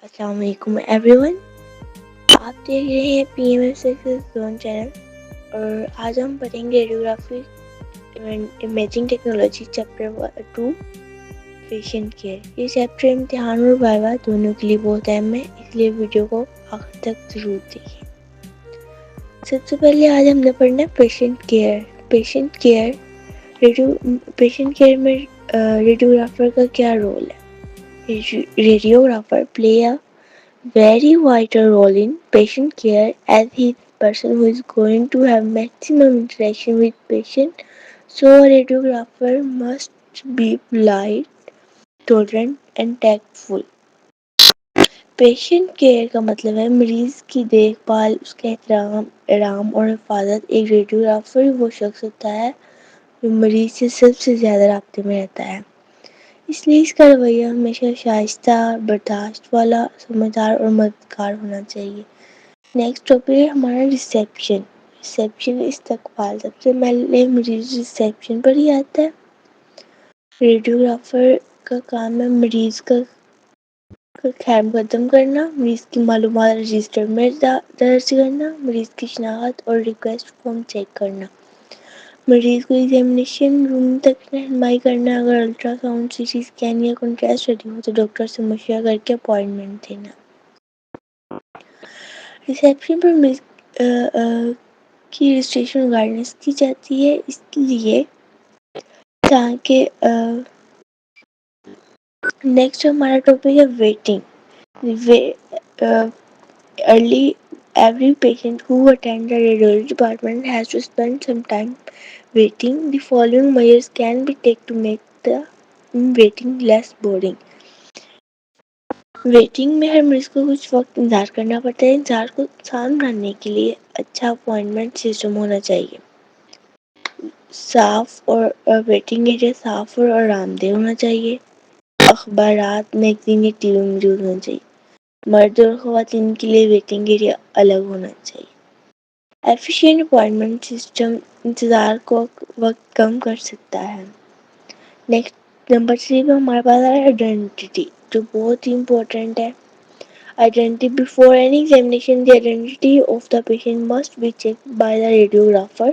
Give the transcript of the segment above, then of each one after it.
السلام علیکم every one. آپ دیکھ رہے ہیں P M F zone channel اور آج ہم پڑھیں گے radiography imaging technology chapter 2 patient care. یہ چیپٹر امتحان اور وائوا دونوں کے لیے بہت اہم ہے، اس لیے ویڈیو کو آخر تک ضرور دیکھیں. سب سے پہلے آج ہم نے پڑھنا ہے پیشنٹ کیئر. پیشنٹ کیئر میں ریڈیوگرافر کا کیا رول ہے؟ Radiographer play a very vital role in patient care as he is the person who is going to have maximum interaction with patient. So a radiographer must be polite, tolerant and tactful. Patient care کا مطلب ہے مریض کی دیکھ بھال، اس کا احترام اور حفاظت. ایک ریڈیوگرافر وہ شخص ہوتا ہے جو مریض سے سب سے زیادہ رابطے میں رہتا ہے، اس لیے اس کا رویہ ہمیشہ شائستہ، برداشت والا، سمجھدار اور مددگار ہونا چاہیے. نیکسٹ ٹاپک ہے ہمارا ریسیپشن استقبال. سب سے پہلے مریض ریسیپشن پر ہی آتا ہے. ریڈیوگرافر کا کام ہے مریض کا خیر مقدم کرنا، مریض کی معلومات رجسٹر میں درج کرنا، مریض کی شناخت اور ریکویسٹ فارم چیک کرنا، مریض کو ایگزامینیشن روم تک رہنمائی کرنا. اگر ultrasound, C T scan یا کنٹراسٹ ریڈی ہو تو ڈاکٹر سے مشورہ کر کے اپائنٹمنٹ دینا. ریسیپشن پر مریض کی رجسٹریشن اور گائیڈنس کی جاتی ہے، اس لیے تاکہ نیکسٹ ہمارا ٹاپک ہے waiting. Every patient who attends the radiology department has to spend some time waiting. The following measures can be taken to make the waiting less boring. Waiting میں ہر مریض کو کچھ وقت انتظار کرنا پڑتا ہے. انتظار کو آسان بنانے کے لیے اچھا اپوائنٹمنٹ سسٹم ہونا چاہیے. صاف اور ویٹنگ ایریا صاف اور آرام دہ ہونا چاہیے. اخبارات، میگزین یا ٹی وی موجود ہونا چاہیے. مرد اور خواتین کے لیے ویٹنگ ایریا الگ ہونا چاہیے. ایفیشینٹ اپوائنٹمنٹ سسٹم انتظار کو وقت کم کر سکتا ہے. نیکسٹ نمبر 3 پہ ہمارے پاس ہے آئیڈینٹی، جو بہت ہی امپورٹنٹ ہے. Identity. Before any examination, the identity of the patient must be checked by the radiographer.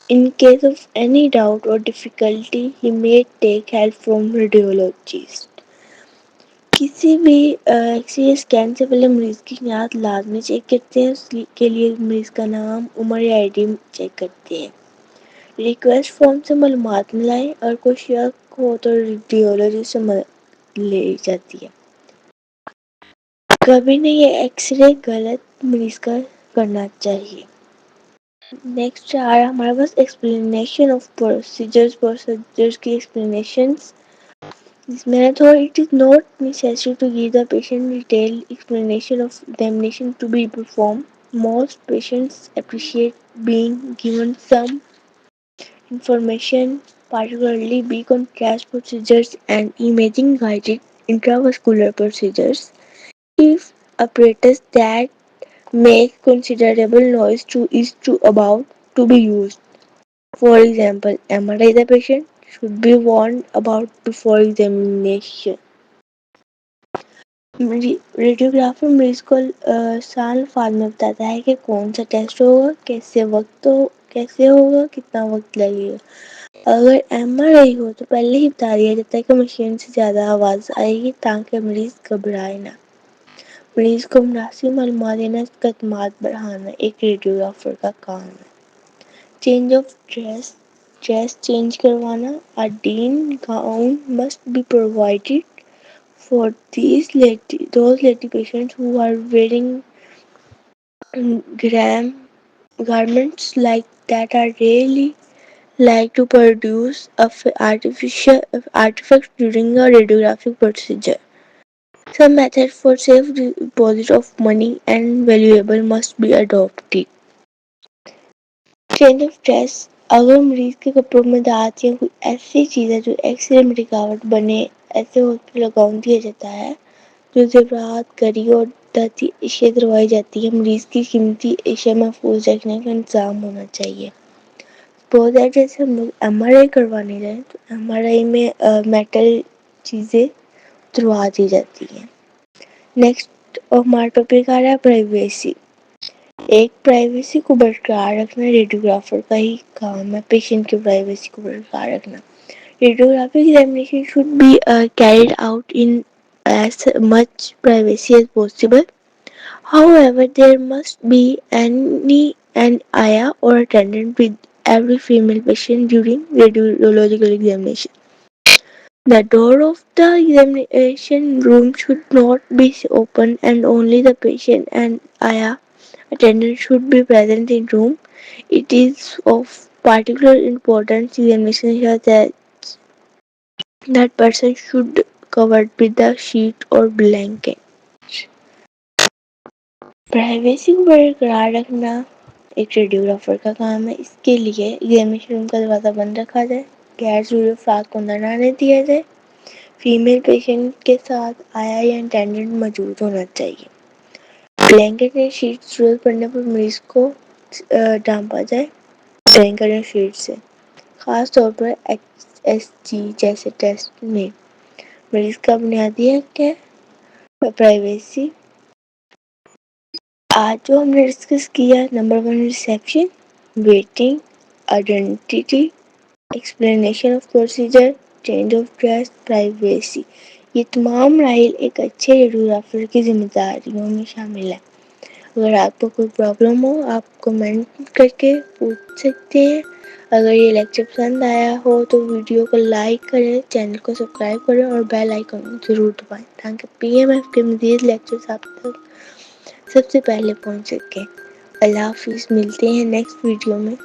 In case of any doubt or difficulty, he may take help from radiologist. کسی بھی ایکس-رے scan سے پہلے مریض کی شناخت لازمی چیک کرتے ہیں. اس کے لیے مریض کا نام، عمر یا آئی ڈی چیک کرتے ہیں. ریکویسٹ فارم سے معلومات ملائیں اور کوئی شک ہو تو ریڈیولوجسٹ سے مدد لی جاتی ہے. کبھی نہیں یہ ایکس رے غلط مریض کا کرنا چاہیے. نیکسٹ آ رہا ہمارے پاس ایکسپلینیشن آف پروسیجرز کی ایکسپلینیشنز. جس میں it is not necessary to give the patient detailed explanation of examination to be performed. Most patients appreciate being given some information, particularly be contrast procedures and imaging guided intravascular procedures. If apparatus that make considerable noise is about to be used. For example, MRI the patient should be warned about before examination. Radiographer مریض کو آسان الفاظ میں بتاتا ہے کہ کون سا ٹیسٹ ہوگا، کیسے ہوگا، کتنا وقت لگے گا. اگر ایم آر آئی ہو تو پہلے ہی بتا دیا جاتا ہے کہ مشین سے زیادہ آواز آئے گی تاکہ مریض گھبرائے نہ. مریض کو مناسب معلومات دینا، اس کا اعتماد بڑھانا ایک ریڈیوگرافر کا کام ہے. چینج آف ڈریس چینج کروانا. A dean gown must be provided for those lady patients who are wearing garments like that are really like to produce artifacts during a radiographic procedure. Some method for safe deposit of money and valuable must be adopted. Change of dress. اگر مریض کے کپڑوں میں دانت یا کوئی ایسی چیز ہے جو ایکس رے میں رکاوٹ بنے، ایسے ہاسپٹل گاؤن دیا جاتا ہے جو زیورات، گھڑی اور دھاتی اشیاء دروائی جاتی ہے. مریض کی قیمتی اشیاء محفوظ رکھنے کا انتظام ہونا چاہیے. سپوز ہے جیسے ہم لوگ ایم آر آئی کروانے جائیں تو ایم آر آئی میں میٹل چیزیں اتروا دی جاتی ہیں. نیکسٹ اور ہمارا ٹاپک آ رہا ہے پرائیویسی. ایک پرائیویسی کو برقرار رکھنا ریڈیوگرافر کا ہی کام ہے. پیشنٹ کی پرائیویسی کو برقرار رکھنا. Radiographic examination should be carried out in as much privacy as possible. However, there must be an ayah or attendant with every female patient during radiological examination. The door of the examination room should not be open and only the patient and ayah attendant should be present in room. It is of particular importance examination such as that person should covered with a sheet or blanket. Privacy کو برقرار رکھنا ایک radiographer کا کام ہے. اس کے لیے examination روم کا دروازہ بند رکھا جائے, غیر ضروری افراد کو اندر نہ آنے دیا جائے, فیمیل پیشنٹ کے ساتھ آیا یا اٹینڈنٹ موجود ہونا چاہیے, بلینکٹ یا شیٹ ضرورت پڑنے پر مریض کو ڈھانپا جائے بلینکٹ یا شیٹ سے. خاص طور پر HSG جیسے ٹیسٹ میں مریض کا بنیادی حق ہے پرائیویسی. آج جو ہم نے ڈسکس کیا, number 1 reception, waiting, identity, explanation of procedure, change of dress, privacy. یہ تمام مراحل ایک اچھے ریڈیوگرافر کی ذمہ داریوں میں شامل ہیں. اگر آپ کو کوئی پرابلم ہو آپ کمنٹ کر کے پوچھ سکتے ہیں. اگر یہ لیکچر پسند آیا ہو تو ویڈیو کو لائک کریں, چینل کو سبسکرائب کریں اور بیل آئیکن ضرور دبائیں تاکہ PMF کے مزید لیکچرز آپ تک سب سے پہلے پہنچ سکیں. اللہ حافظ, ملتے ہیں نیکسٹ ویڈیو میں.